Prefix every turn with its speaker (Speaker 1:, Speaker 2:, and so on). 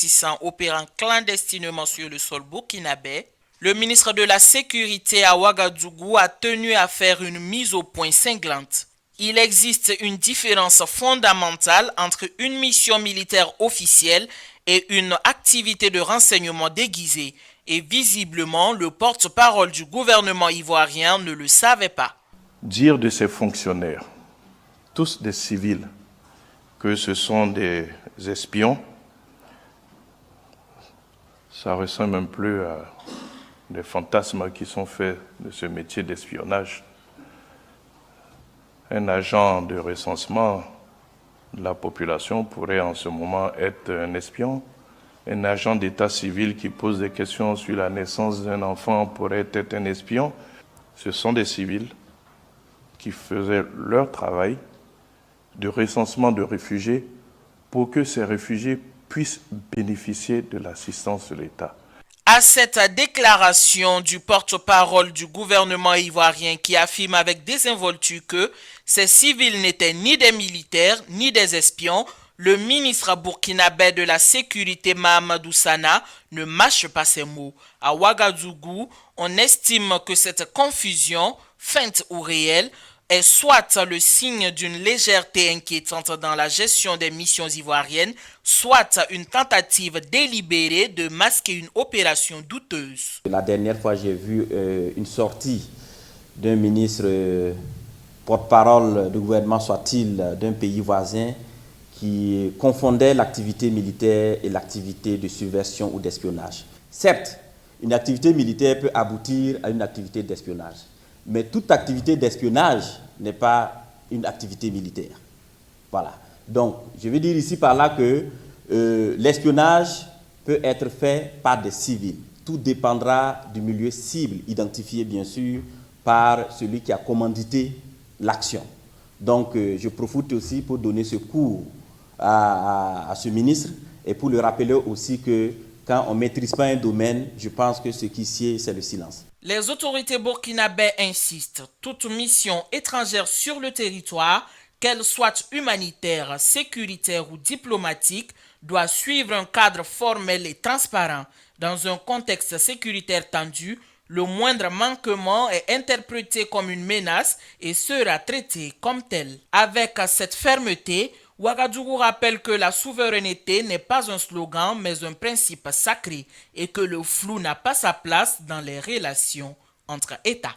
Speaker 1: ressortissants opérant clandestinement sur le sol burkinabé, le ministre de la Sécurité à Ouagadougou a tenu à faire une mise au point cinglante. Il existe une différence fondamentale entre une mission militaire officielle et une activité de renseignement déguisée, et visiblement le porte-parole du gouvernement ivoirien ne le savait pas.
Speaker 2: Dire de ces fonctionnaires, tous des civils, que ce sont des espions, ça ressemble un peu à des fantasmes qui sont faits de ce métier d'espionnage. Un agent de recensement de la population pourrait en ce moment être un espion. Un agent d'état civil qui pose des questions sur la naissance d'un enfant pourrait être un espion. Ce sont des civils qui faisaient leur travail de recensement de réfugiés pour que ces réfugiés puissent bénéficier de l'assistance de l'État.
Speaker 1: À cette déclaration du porte-parole du gouvernement ivoirien qui affirme avec désinvolture que ces civils n'étaient ni des militaires ni des espions, le ministre burkinabé de la Sécurité Mahamadou Sana ne mâche pas ses mots. À Ouagadougou, on estime que cette confusion, feinte ou réelle, est soit le signe d'une légèreté inquiétante dans la gestion des missions ivoiriennes, soit une tentative délibérée de masquer une opération douteuse.
Speaker 3: La dernière fois, j'ai vu une sortie d'un ministre porte-parole du gouvernement, soit-il d'un pays voisin, qui confondait l'activité militaire et l'activité de subversion ou d'espionnage. Certes, une activité militaire peut aboutir à une activité d'espionnage. Mais toute activité d'espionnage n'est pas une activité militaire. Voilà. Donc, je veux dire ici par là que l'espionnage peut être fait par des civils. Tout dépendra du milieu cible, identifié bien sûr par celui qui a commandité l'action. Donc, je profite aussi pour donner ce cours à ce ministre et pour le rappeler aussi que quand on ne maîtrise pas un domaine, je pense que ce qui sied, c'est le silence.
Speaker 1: Les autorités burkinabées insistent, toute mission étrangère sur le territoire, qu'elle soit humanitaire, sécuritaire ou diplomatique, doit suivre un cadre formel et transparent. Dans un contexte sécuritaire tendu, le moindre manquement est interprété comme une menace et sera traité comme tel. Avec cette fermeté, Ouagadougou rappelle que la souveraineté n'est pas un slogan mais un principe sacré et que le flou n'a pas sa place dans les relations entre États.